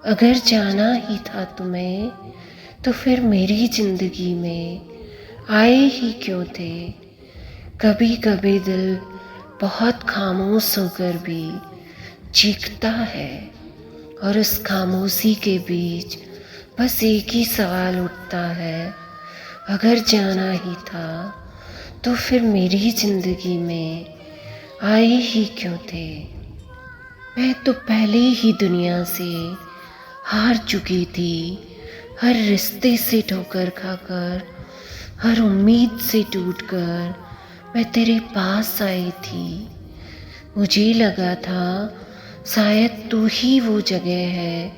अगर जाना ही था तुम्हें तो फिर मेरी जिंदगी में आए ही क्यों थे। कभी कभी दिल बहुत खामोश होकर भी चीखता है, और उस खामोशी के बीच बस एक ही सवाल उठता है, अगर जाना ही था तो फिर मेरी जिंदगी में आए ही क्यों थे। मैं तो पहले ही दुनिया से हार चुकी थी, हर रिश्ते से ठोकर खाकर, हर उम्मीद से टूटकर मैं तेरे पास आई थी। मुझे लगा था शायद तू ही वो जगह है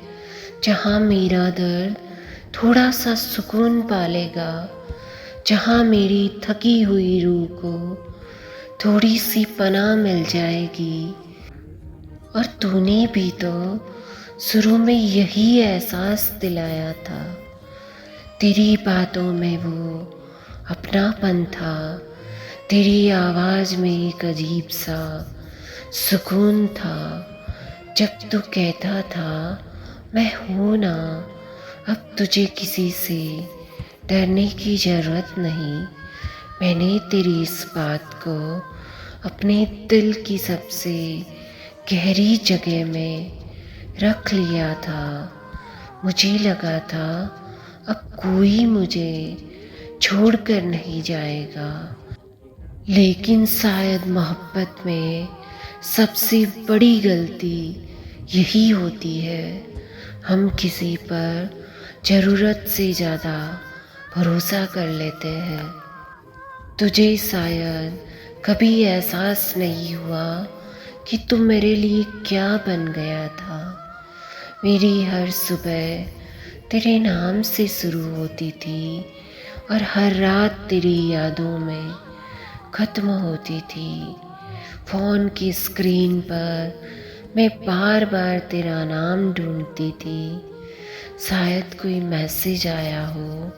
जहाँ मेरा दर्द थोड़ा सा सुकून पालेगा, जहाँ मेरी थकी हुई रूह को थोड़ी सी पनाह मिल जाएगी। और तूने भी तो शुरू में यही एहसास दिलाया था। तेरी बातों में वो अपनापन था, तेरी आवाज़ में एक अजीब सा सुकून था। जब तू कहता था मैं हूँ ना, अब तुझे किसी से डरने की ज़रूरत नहीं। मैंने तेरी इस बात को अपने दिल की सबसे गहरी जगह में रख लिया था। मुझे लगा था अब कोई मुझे छोड़कर नहीं जाएगा, लेकिन शायद मोहब्बत में सबसे बड़ी गलती यही होती है, हम किसी पर ज़रूरत से ज़्यादा भरोसा कर लेते हैं। तुझे शायद कभी एहसास नहीं हुआ कि तू मेरे लिए क्या बन गया था। मेरी हर सुबह तेरे नाम से शुरू होती थी और हर रात तेरी यादों में ख़त्म होती थी। फ़ोन की स्क्रीन पर मैं बार बार तेरा नाम ढूंढती थी, शायद कोई मैसेज आया हो,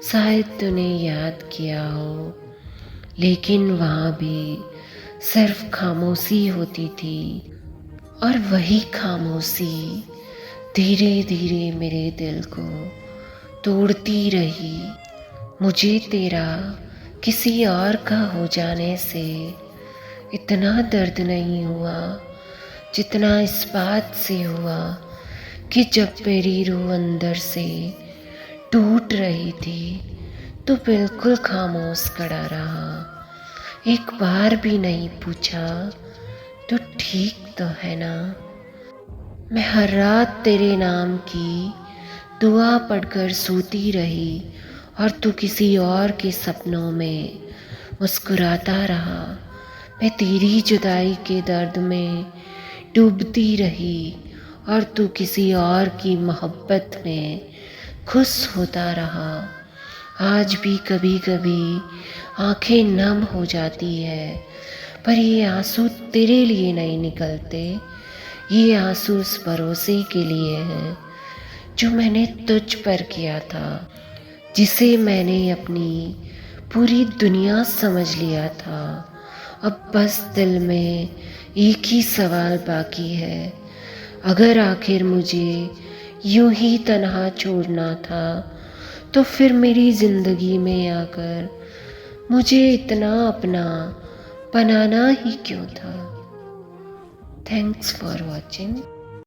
शायद तूने याद किया हो, लेकिन वहाँ भी सिर्फ खामोशी होती थी। और वही खामोशी धीरे धीरे मेरे दिल को तोड़ती रही। मुझे तेरा किसी और का हो जाने से इतना दर्द नहीं हुआ जितना इस बात से हुआ कि जब मेरी रूह अंदर से टूट रही थी तो बिल्कुल खामोश खड़ा रहा। एक बार भी नहीं पूछा तो ठीक तो है ना। मैं हर रात तेरे नाम की दुआ पढ़कर सोती रही और तू किसी और के सपनों में मुस्कुराता रहा। मैं तेरी जुदाई के दर्द में डूबती रही और तू किसी और की मोहब्बत में खुश होता रहा। आज भी कभी कभी आंखें नम हो जाती है, पर ये आंसू तेरे लिए नहीं निकलते। ये आंसू उस भरोसे के लिए हैं जो मैंने तुझ पर किया था, जिसे मैंने अपनी पूरी दुनिया समझ लिया था। अब बस दिल में एक ही सवाल बाकी है, अगर आखिर मुझे यूं ही तन्हा छोड़ना था तो फिर मेरी ज़िंदगी में आकर मुझे इतना अपना बनाना ही क्यों था। Thanks for watching.